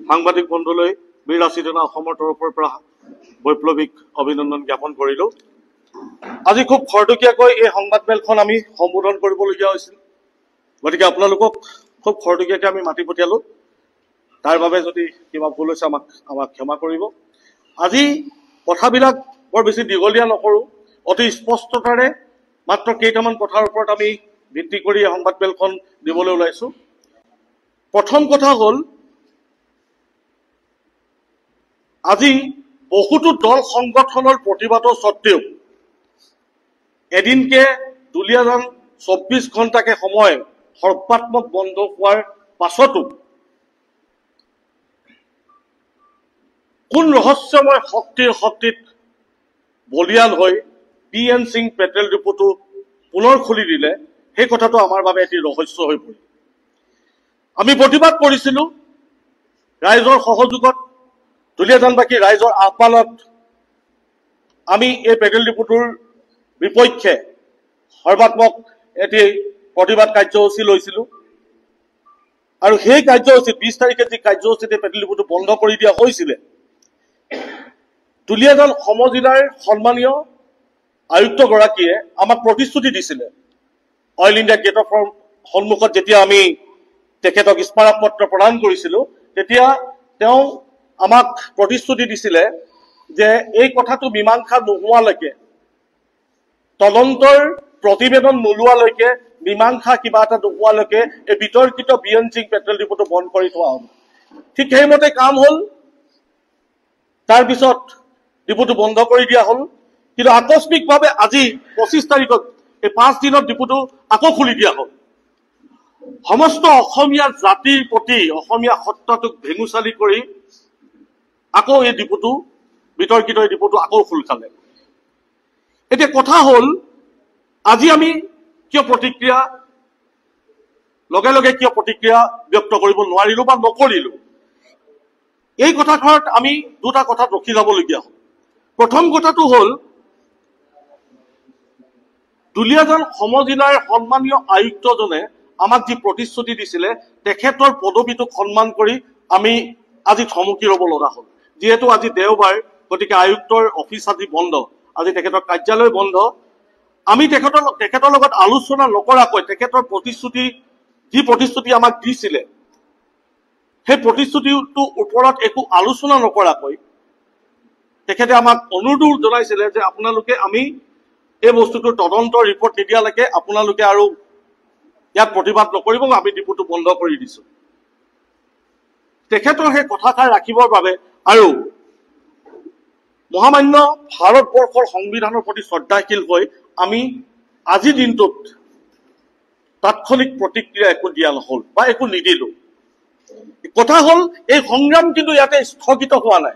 সাংবাদিক বন্ধুলৈ বীৰ লাচিত সেনা অসমৰ তৰফৰ পৰা বৈপ্লৱিক অভিনন্দন জ্ঞাপন কৰিলো। আজি খুব খৰতকীয়াকৈ এই সংবাদমেলখন আমি সম্বোধন কৰিবলগীয়া হৈছিল, গতিকে আপোনালোকক খুব খৰতকীয়াকৈ আমি মাতি পঠিয়ালো। তাৰ বাবে যদি কিবা ভুল হৈছে আমাক ক্ষমা কৰিব। আজি কথাবিলাক বৰ বেছি দীঘলীয়া নকৰো, অতি স্পষ্টতাৰে মাত্ৰ কেইটামান কথাৰ ওপৰত আমি ভিত্তি কৰি এই সংবাদমেলখন দিবলৈ ওলাইছো। প্ৰথম কথা হ'ল, আজি বহুতো দল সংগঠনৰ প্ৰতিবাদৰ স্বত্তেও এদিনকে দুলীয়াজান 24 ঘণ্টাকে সময় সৰ্বাত্মক বন্ধ হোৱাৰ পাছতো কোন ৰহস্যময় শক্তিত বলিয়ান হৈ PN সিং পেট্ৰল ডিপোটো পুনৰ খুলি দিলে, সেই কথাটো আমাৰ বাবে এটি ৰহস্য হৈ পৰিল। আমি প্ৰতিবাদ কৰিছিলো ৰাইজৰ সহযোগত, দুলীয়াজানবাসী ৰাইজৰ আহ্বানত আমি এই পেট্ৰল ডিপোটোৰ বিপক্ষে সৰ্বাত্মক এটি প্ৰতিবাদ কাৰ্যসূচী লৈছিলো আৰু সেই কাৰ্যসূচীত 20 তাৰিখে যি কাৰ্যসূচীতে পেট্ৰল ডিপোটো বন্ধ কৰি দিয়া হৈছিলে, দুলীয়াজান সমজিলাৰ সন্মানীয় আয়ুক্তগৰাকীয়ে আমাক প্ৰতিশ্ৰুতি দিছিলে। অইল ইণ্ডিয়া গেটৰ সন্মুখত যেতিয়া আমি তেখেতক স্মাৰক পত্ৰ প্ৰদান কৰিছিলো, তেতিয়া তেওঁ আমাক প্ৰতিশ্ৰুতি দিছিলে যে এই কথাটো মীমাংসা নোহোৱালৈকে, তদন্তৰ প্ৰতিবেদন নোলোৱালৈকে, মীমাংসা কিবা এটা নোহোৱালৈকে এই বিতৰ্কিত BN সিং পেট্ৰল ডিপোটো বন্ধ কৰি থোৱা হ'ব। ঠিক সেইমতে কাম হ'ল। তাৰপিছত ডিপোটো বন্ধ কৰি দিয়া হ'ল, কিন্তু আকস্মিকভাৱে আজি 25 তাৰিখত এই 5 দিনত ডিপোটো আকৌ খুলি দিয়া হ'ল। সমস্ত অসমীয়া জাতিৰ প্ৰতি অসমীয়া সত্তাটোক ভেঙুচালি কৰি আকৌ এই ডিপোটো, বিতৰ্কিত এই ডিপোটো আকৌ খোল খালে। এতিয়া কথা হ'ল, আজি আমি কিয় প্ৰতিক্ৰিয়া লগে লগে কিয় প্ৰতিক্ৰিয়া ব্যক্ত কৰিব নোৱাৰিলো বা নকৰিলো, এই কথাষাৰত আমি দুটা কথাত ৰখি যাবলগীয়া হ'ল। প্ৰথম কথাটো হ'ল, দুলীয়াজান সমজিলাৰ সন্মানীয় আয়ুক্তজনে আমাক যি প্ৰতিশ্ৰুতি দিছিলে, তেখেতৰ পদবীটোক সন্মান কৰি আমি আজি থমকি ৰ'ব লগা হ'ল। যিহেতু আজি দেওবাৰ, গতিকে আয়ুক্তৰ অফিচ আজি বন্ধ, আজি তেখেতৰ কাৰ্যালয় বন্ধ। আমি তেখেতৰ লগত আলোচনা নকৰাকৈ, তেখেতৰ যি প্ৰতিশ্ৰুতি আমাক দিছিলে, সেই প্ৰতিশ্ৰুতিটোৰ ওপৰত একো আলোচনা নকৰাকৈ তেখেতে আমাক অনুৰোধ জনাইছিলে যে আপোনালোকে, আমি এই বস্তুটোৰ তদন্তৰ ৰিপৰ্ট নিদিয়ালৈকে আপোনালোকে আৰু ইয়াত প্ৰতিবাদ নকৰিব, আমি ডিপোটো বন্ধ কৰি দিছো। তেখেতৰ সেই কথাষাৰ ৰাখিবৰ বাবে আৰু মহামান্য ভাৰতবৰ্ষৰ সংবিধানৰ প্ৰতি শ্ৰদ্ধাশীল হৈ আমি আজিৰ দিনটোত তাৎক্ষণিক প্ৰতিক্ৰিয়া একো দিয়া নহ'ল বা একো নিদিলো। কথা হ'ল, এই সংগ্ৰাম কিন্তু ইয়াতে স্থগিত হোৱা নাই।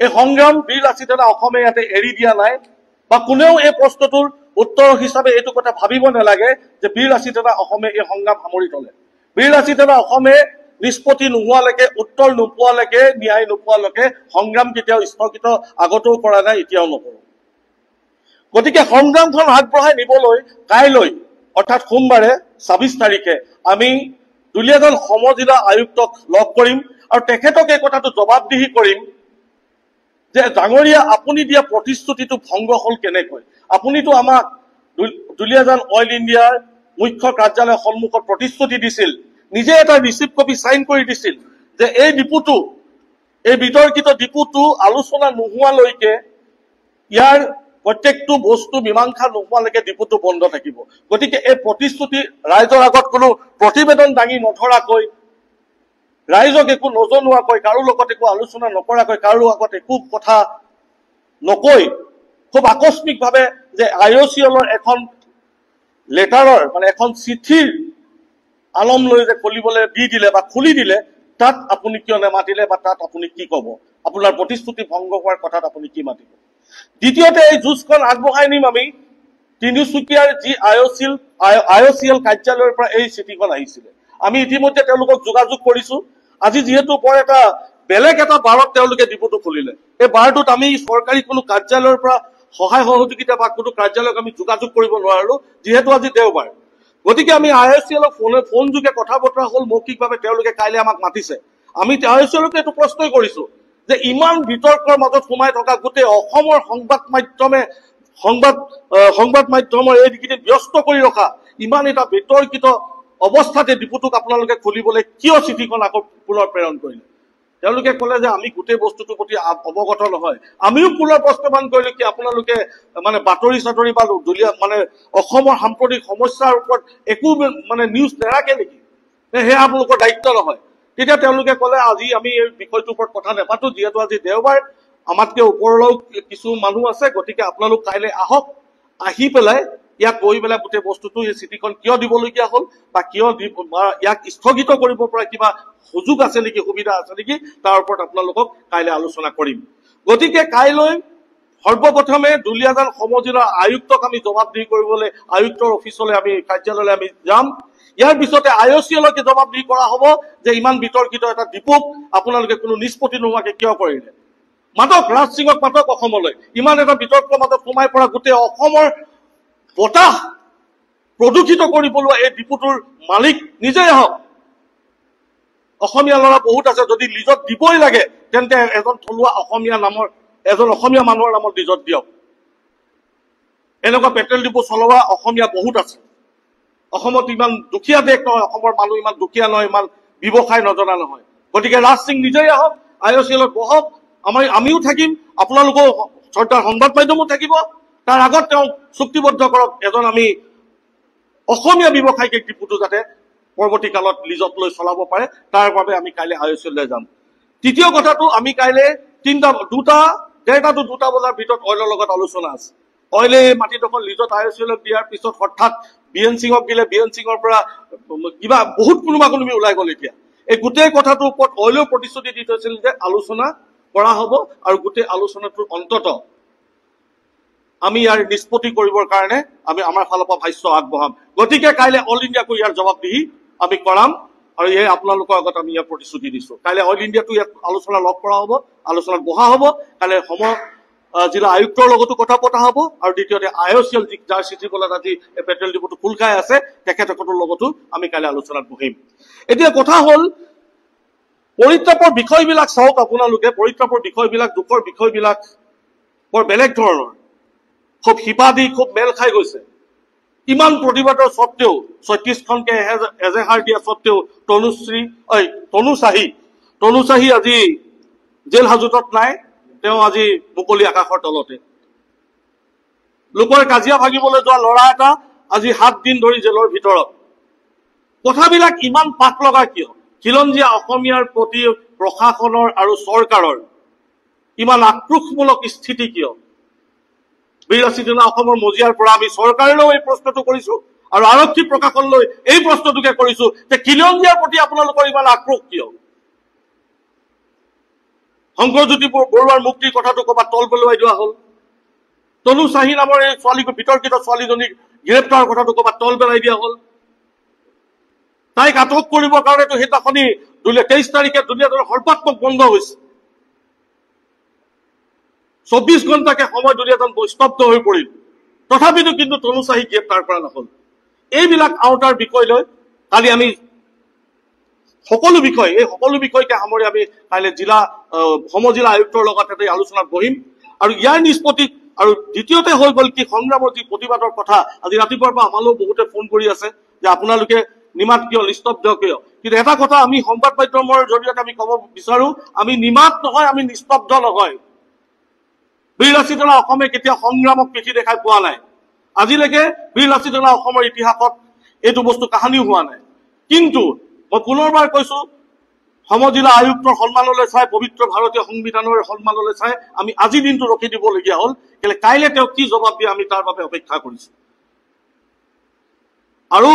এই সংগ্ৰাম বীৰ লাচিত সেনা অসমে ইয়াতে এৰি দিয়া নাই, বা কোনেও এই প্ৰশ্নটোৰ উত্তৰ হিচাপে এইটো কথা ভাবিব নালাগে যে বীৰ লাচিত সেনা অসমে এই সংগ্ৰাম সামৰি থলে। বীৰ লাচিত সেনা অসমে নিষ্পত্তি নোহোৱালৈকে, উত্তৰ নোপোৱালৈকে, ন্যায় নোপোৱালৈকে সংগ্ৰাম কেতিয়াও স্থগিত আগতেও কৰা নাই, এতিয়াও নকৰো। গতিকে সংগ্ৰামখন আগবঢ়াই নিবলৈ কাইলৈ অৰ্থাৎ সোমবাৰে 26 তাৰিখে আমি দুলীয়াজান সমজিলা আয়ুক্তক লগ কৰিম আৰু তেখেতক এই কথাটো জবাবদিহি কৰিম যে ডাঙৰীয়া, আপুনি দিয়া প্ৰতিশ্ৰুতিটো ভংগ হ'ল কেনেকৈ? আপুনিতো আমাক দুলীয়াজান অইল ইণ্ডিয়াৰ মুখ্য কাৰ্যালয়ৰ সন্মুখত প্ৰতিশ্ৰুতি দিছিল, নিজে এটা ৰিচিপ্ট কপি চাইন কৰি দিছিল যে এই ডিপোটো, এই বিতৰ্কিত ডিপোটো আলোচনা নোহোৱালৈকে, ইয়াৰ প্ৰত্যেকটো বস্তু মীমাংসা নোহোৱালৈকে ডিপোটো বন্ধ থাকিব। গতিকে এই প্ৰতিশ্ৰুতি ৰাইজৰ আগত কোনো প্ৰতিবেদন দাঙি নধৰাকৈ, ৰাইজক একো নজনোৱাকৈ, কাৰো লগত একো আলোচনা নকৰাকৈ, কাৰো আগত একো কথা নকৈ, খুব আকস্মিকভাৱে যে IOCL এখন লেটাৰৰ, মানে এখন চিঠিৰ আলম লৈ যে খুলিবলৈ দি দিলে বা খুলি দিলে, তাত আপুনি কিয় নেমাতিলে বা তাত আপুনি কি ক'ব? আপোনাৰ প্ৰতিশ্ৰুতি ভংগ হোৱাৰ কথাত আপুনি কি মাতিব? দ্বিতীয়তে, এই যুঁজখন আগবঢ়াই নিম আমি তিনিচুকীয়াৰ যি IOCL কাৰ্যালয়ৰ পৰা এই চিঠিখন আহিছিলে। আমি ইতিমধ্যে তেওঁলোকক যোগাযোগ কৰিছো। আজি যিহেতু বৰ এটা বেলেগ এটা বাৰত তেওঁলোকে ডিপোটো খুলিলে, এই বাৰটোত আমি চৰকাৰী কোনো কাৰ্যালয়ৰ পৰা সহায় সহযোগিতা বা কোনো কাৰ্যালয়ক আমি যোগাযোগ কৰিব নোৱাৰিলো, যিহেতু আজি দেওবাৰ। গতিকে আমি IOCL ফোন যোগে কথা বতৰা হ'ল মৌখিকভাৱে, তেওঁলোকে কাইলৈ আমাক মাতিছে। আমি আইএছএলকে এইটো প্ৰশ্নই কৰিছো যে ইমান বিতৰ্কৰ মাজত সোমাই থকা গোটেই অসমৰ সংবাদ মাধ্যমৰ এই দিশত ব্যস্ত কৰি ৰখা ইমান এটা বিতৰ্কিত অৱস্থাতে ডিপুটোক আপোনালোকে খুলিবলৈ কিয় চিঠিখন আকৌ পুনৰ প্ৰেৰণ কৰিলে তেওঁলোকে ক'লে যে আমি গোটেই বস্তুটোৰ প্ৰতি অৱগত নহয় আমিও পুনৰ প্ৰশ্নমান কৰিলো কি আপোনালোকে মানে বাতৰি চাতৰি বা দলীয় মানে অসমৰ সাম্প্ৰতিক সমস্যাৰ ওপৰত একো মানে নিউজ নেৰাখে নেকি সেয়া আপোনালোকৰ দায়িত্ব নহয় তেতিয়া তেওঁলোকে ক'লে আজি আমি এই বিষয়টোৰ ওপৰত কথা নাপাতো যিহেতু আজি দেওবাৰ আমাতকে ওপৰলৈও কিছু মানুহ আছে গতিকে আপোনালোক কাইলৈ আহক আহি পেলাই ইয়াক গৈ পেলাই গোটেই বস্তুটো এই চিঠিখন কিয় দিবলগীয়া হ'ল বা কিয় ইয়াক স্থগিত কৰিব পৰা কিবা সুযোগ আছে নেকি সুবিধা আছে নেকি তাৰ ওপৰত আপোনালোকক কাইলৈ আলোচনা কৰিম গতিকে কাইলৈ সৰ্বপ্ৰথমে দুলীয়াজান সমজিলাৰ আয়ুক্তক আমি জবাবদিহি কৰিবলৈ আয়ুক্তৰ অফিচলৈ আমি কাৰ্যালয়লৈ আমি যাম ইয়াৰ পিছতে আইঅচিএলকে জবাবদিহি কৰা হ'ব যে ইমান বিতৰ্কিত এটা ডিপুক আপোনালোকে কোনো নিষ্পত্তি নোহোৱাকে কিয় কৰিলে মাতক ৰাজ সিঙক মাতক অসমলৈ ইমান এটা বিতৰ্কৰ মাজত সোমাই পৰা গোটেই অসমৰ বতাহ প্ৰদূষিত কৰি পেলোৱা এই ডিপুটোৰ মালিক নিজেই হওক অসমীয়া ল'ৰা বহুত আছে যদি লিজত দিবই লাগে তেন্তে এজন থলুৱা অসমীয়া মানুহৰ নামত লিজত দিয়ক এনেকুৱা পেট্ৰল ডিপু চলোৱা অসমীয়া বহুত আছে অসমত ইমান দুখীয়া দেশ নহয় অসমৰ মানুহ ইমান দুখীয়া নহয় ইমান ব্যৱসায় নজনা নহয় গতিকে ৰাজ সিং নিজেই আহক আইঅচিএলত বহক আমিও থাকিম আপোনালোকেও চৰকাৰ সংবাদ মাধ্যমো থাকিব তাৰ আগত তেওঁ চুক্তিবদ্ধ কৰক এজন আমি অসমীয়া ব্যৱসায়িক ডিপুটো যাতে পৰৱৰ্তী কালত লিজত লৈ চলাব পাৰে তাৰ বাবে আমি কাইলৈ আইঅচিএললৈ যাম তৃতীয় কথাটো আমি কাইলৈ দুটা বজাৰ ভিতৰত অইলৰ লগত আলোচনা আছে অইলে মাটিডোখৰ লিজত আইঅচিএলক দিয়াৰ পিছত হঠাৎ বিএন সিঙক দিলে বিএন সিঙৰ পৰা কিবা বহুত কোনোবা ওলাই গ'ল এতিয়া এই গোটেই কথাটোৰ ওপৰত অইলেও প্ৰতিশ্ৰুতি দি থৈছিল যে আলোচনা কৰা হ'ব আৰু গোটেই আলোচনাটোৰ অন্তত আমি ইয়াৰ নিষ্পত্তি কৰিবৰ কাৰণে আমি আমাৰ ফালৰ পৰা ভাষ্য আগবঢ়াম গতিকে কাইলৈ অল ইণ্ডিয়াকৈ ইয়াৰ জবাবদিহি আমি কৰাম আৰু এই আপোনালোকৰ আগত আমি ইয়াৰ প্ৰতিশ্ৰুতি দিছো কাইলৈ অল ইণ্ডিয়াটো ইয়াত আলোচনা লগ কৰা হ'ব আলোচনাত বহা হ'ব কাইলৈ জিলা আয়ুক্তৰ লগতো কথা পতা হ'ব আৰু দ্বিতীয়তে আইঅচিএল যাৰ চিঠিখনত আজি পেট্ৰল ডিপুটো খোল খাই আছে তেখেতসকলৰ লগতো আমি কাইলৈ আলোচনাত বহিম এতিয়া কথা হ'ল পৰিত্ৰাপৰ বিষয়বিলাক চাওক আপোনালোকে পৰিত্ৰাপৰ বিষয়বিলাক দুখৰ বিষয়বিলাক বৰ বেলেগ ধৰণৰ খুব শিপাদি খুব মেল খাই গৈছে ইমান প্ৰতিবাদৰ স্বত্তেও ৩৬খনকে এজেহাৰ দিয়া স্বত্তেও তনু চাহি আজি জেল হাজতত নাই তেওঁ আজি মুকলি আকাশৰ তলতে লোকৰ কাজিয়া ভাগিবলৈ যোৱা ল'ৰা এটা আজি ৭ দিন ধৰি জেলৰ ভিতৰত কথাবিলাক ইমান পাক লগা কিয় খিলঞ্জীয়া অসমীয়াৰ প্ৰতি প্ৰশাসনৰ আৰু চৰকাৰৰ ইমান আক্ৰোশমূলক স্থিতি কিয় ৮২ দিনা অসমৰ মজিয়াৰ পৰা আমি চৰকাৰেও এই প্ৰশ্নটো কৰিছো আৰু আৰক্ষী প্ৰশাসনলৈ এই প্ৰশ্নটোকে কৰিছো যে খিলঞ্জীয়াৰ প্ৰতি আপোনালোকৰ ইমান আক্ৰোশ কিয় শংকৰজ্যোতি বৰুৱাৰ মুক্তিৰ কথাটো ক'ৰবাত তল পেলোৱাই দিয়া হ'ল তনু চাহি নামৰ এই বিতৰ্কিত ছোৱালীজনীক গ্ৰেপ্তাৰৰ কথাটো ক'ৰবাত তল পেলাই দিয়া হ'ল তাইক আটক কৰিবৰ কাৰণেতো সেইদিনাখনি ২৩ তাৰিখে দুলীয়াজানৰ সৰ্বাত্মক বন্ধ হৈছে ২৪ ঘণ্টাকে সময় দুলীয়াজান স্তব্ধ হৈ পৰিল তথাপিতো কিন্তু তনু চাহিক গ্ৰেপ্তাৰ কৰা নহ'ল এইবিলাক আওতাৰ বিষয় লৈ কালি আমি সকলো বিষয়কে সামৰি আমি কাইলৈ সমজিলা আয়ুক্তৰ লগত এটা আলোচনাত বহিম আৰু ইয়াৰ নিষ্পত্তি আৰু দ্বিতীয়তে হৈ গ'ল কি সংগ্ৰামৰ যি প্ৰতিবাদৰ কথা আজি ৰাতিপুৱাৰ পৰা আমালৈও বহুতে ফোন কৰি আছে যে আপোনালোকে নিমাত কিয় নিস্তব্ধ কিয় কিন্তু এটা কথা আমি সংবাদ মাধ্যমৰ জৰিয়তে আমি ক'ব বিচাৰো আমি নিমাত নহয় আমি নিস্তব্ধ নহয় ৮২ জনা অসমে কেতিয়া সংগ্ৰামক পিঠি দেখাই পোৱা নাই আজিলৈকে ৮২ জনা অসমৰ ইতিহাসত এইটো বস্তু কাহানিও হোৱা নাই কিন্তু মই পুনৰবাৰ কৈছো সমজিলা আয়ুক্তৰ সন্মানলৈ চাই পবিত্ৰ ভাৰতীয় সংবিধানৰ সন্মানলৈ চাই আমি আজি দিনটো ৰখি দিবলগীয়া হ'ল কেলে কাইলৈ তেওঁ কি জবাব দিয়ে আমি তাৰ বাবে অপেক্ষা কৰিছো আৰু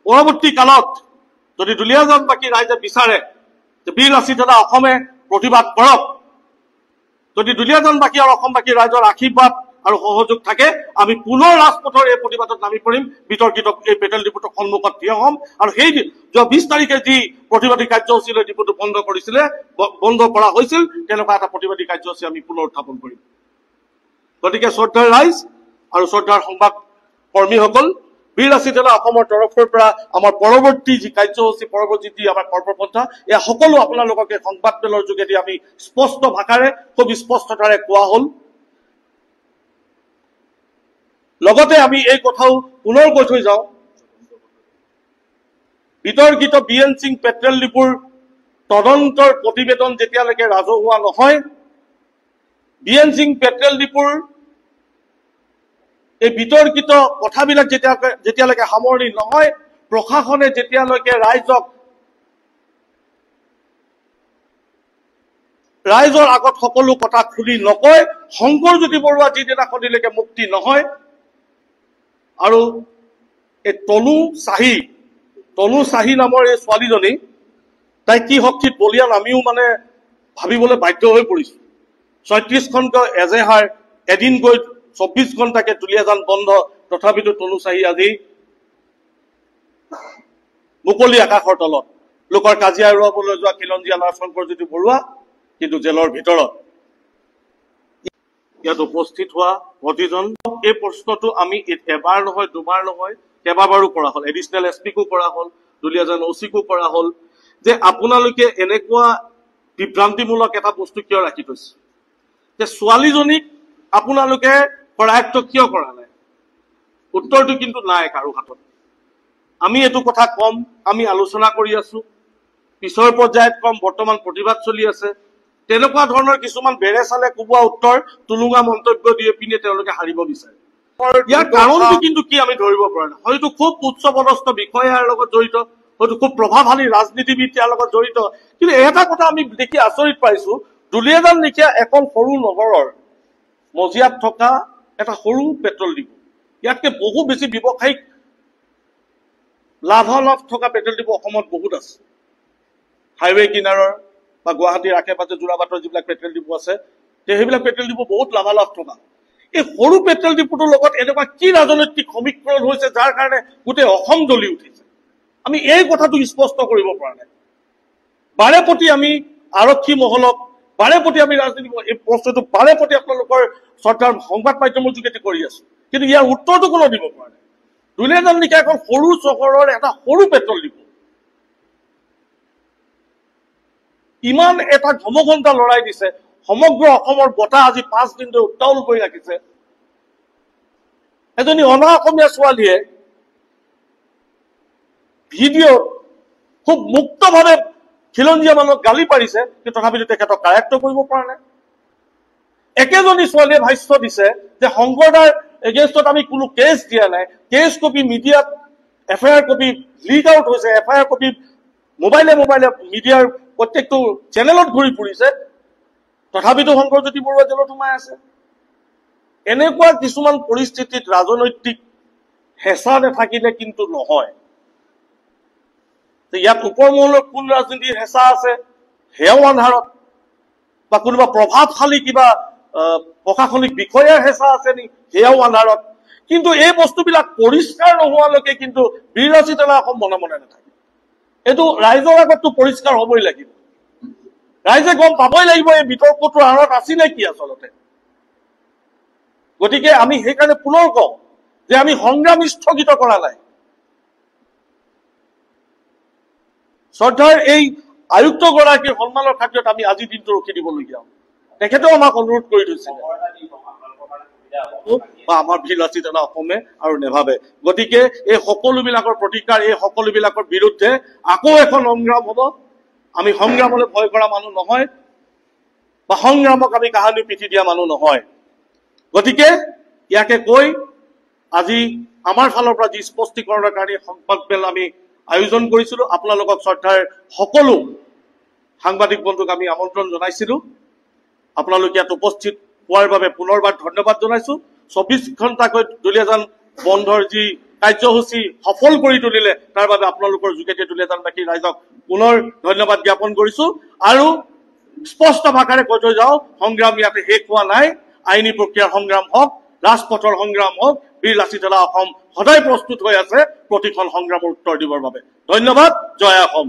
পৰৱৰ্তী কালত যদি দুলীয়াজানবাসী ৰাইজে বিচাৰে যে ৮২ জনা অসমে প্ৰতিবাদ কৰক যদি দুলীয়াজানবাসী আৰু অসমবাসী ৰাইজৰ আশীৰ্বাদ আৰু সহযোগ থাকে আমি পুনৰ ৰাজপথৰ এই প্ৰতিবাদত নামি পৰিম বিতৰ্কিত এই পেট্ৰল ডিপুটোৰ সন্মুখত থিয় হ'ম আৰু সেই যোৱা ২০ তাৰিখে যি প্ৰতিবাদী কাৰ্যসূচীৰে ডিপুটো বন্ধ কৰা হৈছিল তেনেকুৱা এটা প্ৰতিবাদী কাৰ্যসূচী আমি পুনৰ উত্থাপন কৰিম গতিকে শ্ৰদ্ধাৰ ৰাইজ আৰু শ্ৰদ্ধাৰ সংবাদ কৰ্মীসকল বীৰ লাচিত সেনা অসমৰ তৰফৰ পৰা আমাৰ পৰৱৰ্তী যি কাৰ্যসূচী, পৰৱৰ্তী যি আমাৰ কৰ্মপন্থা, এয়া সকলো আপোনালোকক এই সংবাদমেলৰ যোগেদি আমি স্পষ্ট ভাষাৰে, খুব স্পষ্টতাৰে কোৱা হ'ল। লগতে আমি এই কথাও পুনৰ কৈ থৈ যাওঁ, বিতৰ্কিত BN সিং পেট্ৰল ডিপুৰ তদন্তৰ প্ৰতিবেদন যেতিয়ালৈকে ৰাজহুৱা নহয়, BN সিং পেট্ৰল ডিপুৰ এই বিতৰ্কিত কথাবিলাক যেতিয়ালৈকে সামৰণি নহয়, প্ৰশাসনে যেতিয়ালৈকে ৰাইজৰ আগত সকলো কথা খুলি নকয়, শংকৰজ্যোতি বৰুৱা যিদিনাখনিলৈকে মুক্তি নহয়, আৰু এই তনু চাহি নামৰ এই ছোৱালীজনী, তাই কি শক্তিত বলিয়ান আমিও মানে ভাবিবলৈ বাধ্য হৈ পৰিছো। 36 ঘণ্টা এজেহাৰ, এদিন গৈ 24 ঘণ্টাকে দুলীয়াজান বন্ধ, তথাপিতো তনু চাহি আজি মুকলি আকাশৰ তলত, লোকৰ কাজিয়া এৰুৱাবলৈ যোৱা খিলঞ্জীয়া নাৰ্ছ শংকৰজ্যোতি বৰুৱা কিন্তু জেলৰ ভিতৰত। ইয়াত উপস্থিত হোৱা প্ৰতিজন, এই প্ৰশ্নটো আমি এবাৰ নহয়, দুবাৰ নহয়, কেইবাবাৰো কৰা হ'ল। এডিচনেল SP-কো কৰা হ'ল, দুলীয়াজান OC-কো কৰা হ'ল, যে আপোনালোকে এনেকুৱা বিভ্ৰান্তিমূলক এটা বস্তু কিয় ৰাখি থৈছে, যে ছোৱালীজনীক আপোনালোকে কৰায়ত্ব কিয় কৰা নাই? উত্তৰটো কিন্তু নাই কাৰো হাতত। আমি এইটো কথা কম, আমি আলোচনা কৰি আছো, পিছৰ পৰ্যায়ত কম, বৰ্তমান প্ৰতিবাদ চলি আছে। তেনেকুৱা ধৰণৰ কিছুমান বেৰে চালে কোবোৱা উত্তৰ, তুলুঙা মন্তব্য দিয়ে পিনে তেওঁলোকে হাৰিব বিচাৰে। ইয়াৰ কাৰণটো কিন্তু কি আমি ধৰিব পৰা নাই। হয়তো খুব উচ্চপদস্থ বিষয়াৰ লগত জড়িত, হয়তো খুব প্ৰভাৱশালী ৰাজনীতিবিদ ইয়াৰ লগত জড়িত, কিন্তু এটা কথা আমি দেখি আচৰিত পাইছো, দুলীয়াজান লেখীয়া এখন সৰু নগৰৰ মজিয়াত থকা এটা সৰু পেট্ৰল ডিপু, ইয়াতকে বহু বেছি ব্যৱসায়িক লাভালাভ থকা পেট্ৰল ডিপু অসমত বহুত আছে। হাইৱে কিনাৰৰ বা গুৱাহাটীৰ আশে পাশে যোৰাবাটৰ যিবিলাক পেট্ৰল ডিপু আছে, সেইবিলাক পেট্ৰল ডিপু বহুত লাভালাভ থকা। এই সৰু পেট্ৰল ডিপুটোৰ লগত এনেকুৱা কি ৰাজনৈতিক সমীকৰণ হৈছে যাৰ কাৰণে গোটেই অসম জ্বলি উঠিছে? আমি এই কথাটো স্পষ্ট কৰিব পৰা নাই। বাৰে প্ৰতি আমি আৰক্ষী মহলক, বাৰে প্ৰতি আমি ৰাজনীতি, এই প্ৰশ্নটো বাৰে প্ৰতি আপোনালোকৰ চৰকাৰ সংবাদ মাধ্যমৰ যোগেদি কৰি আছো, কিন্তু ইয়াৰ উত্তৰটো কোনো দিব পৰা নাই। দুলীয়াজান লেখীয়া এখন সৰু চহৰৰ এটা সৰু পেট্ৰল ডিপু ইমান এটা ধমঘণ্টা লৰাই দিছে, সমগ্ৰ অসমৰ বতাহ আজি 5 দিন ধৰি উত্তাউল কৰি ৰাখিছে। এজনী অনা অসমীয়া ছোৱালীয়ে ভিডিঅ'ত খুব মুক্তভাৱে খিলঞ্জীয়া মানুহক গালি পাৰিছে, কিন্তু তথাপিতো তেখেতক কাৰেক্ট কৰিব পৰা নাই। একেজনী ছোৱালীয়ে ভাষ্য দিছে যে শংকৰদাৰ এগেইনষ্টত আমি কোনো কেছ দিয়া নাই, কেছ কপি মিডিয়াত, FIR কপি লিক আউট হৈছে, FIR কপি মোবাইলে মিডিয়াৰ প্ৰত্যেকটো চেনেলত ঘূৰি ফুৰিছে, তথাপিতো শংকৰজ্যোতি বৰুৱা জেলত সোমাই আছে। এনেকুৱা কিছুমান পৰিস্থিতিত ৰাজনৈতিক হেঁচা নাথাকিলে কিন্তু নহয়। ইয়াত ওপৰ মহলৰ কোন ৰাজনীতিৰ হেঁচা আছে সেয়াও আন্ধাৰত, বা কোনোবা প্ৰভাৱশালী কিবা প্ৰশাসনিক বিষয়াৰ হেঁচা আছে নি সেয়াও আন্ধাৰত। কিন্তু এই বস্তুবিলাক পৰিষ্কাৰ নোহোৱালৈকে কিন্তু বীৰ লাচিত সেনা অসম মনে মনে নাথাকে। এইটো ৰাইজৰ আগততো পৰিষ্কাৰ হবই লাগিব, ৰাইজে গম পাবই লাগিব এই বিতৰ্কটোৰ আঁৰত আছিলে কি আচলতে। গতিকে আমি সেইকাৰণে পুনৰ কওঁ যে আমি সংগ্ৰাম স্থগিত কৰা নাই। শ্ৰদ্ধাৰ এই আয়ুক্তগৰাকীৰ সন্মানৰ খাতিৰত আমি আজিৰ দিনটো ৰখি দিবলগীয়া হ'ল। তেখেতেও আমাক অনুৰোধ কৰি থৈছিলে, বা আমাৰ বীৰ লাচিত সেনা অসমে আৰু নেভাবে। গতিকে এই সকলোবিলাকৰ প্ৰতিকাৰ, এই সকলোবিলাকৰ বিৰুদ্ধে আকৌ এখন সংগ্ৰাম হ'ব। আমি সংগ্ৰামলৈ ভয় কৰা মানুহ নহয়, বা সংগ্ৰামক আমি কাহানি পিঠি দিয়া মানুহ নহয়। গতিকে ইয়াকে কৈ আজি আমাৰ ফালৰ পৰা যি স্পষ্টীকৰণৰ কাৰণে সংবাদমেল আমি আয়োজন কৰিছিলো, আপোনালোকক শ্ৰদ্ধাৰ সকলো সাংবাদিক বন্ধুক আমি আমন্ত্ৰণ জনাইছিলো। আপোনালোকে ইয়াত উপস্থিত হোৱাৰ বাবে পুনৰবাৰ ধন্যবাদ জনাইছো। 24 ঘণ্টাকৈ দুলীয়াজান বন্ধৰ যি কাৰ্যসূচী সফল কৰি তুলিলে, তাৰ বাবে আপোনালোকৰ যোগেদি দুলীয়াজানবাসী ৰাইজক পুনৰ ধন্যবাদ জ্ঞাপন কৰিছো। আৰু স্পষ্ট ভাষাৰে কৈ থৈ যাওঁ, সংগ্ৰাম ইয়াতে শেষ হোৱা নাই। আইনী প্ৰক্ৰিয়াৰ সংগ্ৰাম হওক, ৰাজপথৰ সংগ্ৰাম হওক, বীৰ লাচিত সেনা অসম সদায় প্ৰস্তুত হৈ আছে প্ৰতিখন সংগ্ৰামৰ উত্তৰ দিবৰ বাবে। ধন্যবাদ। জয় অসম।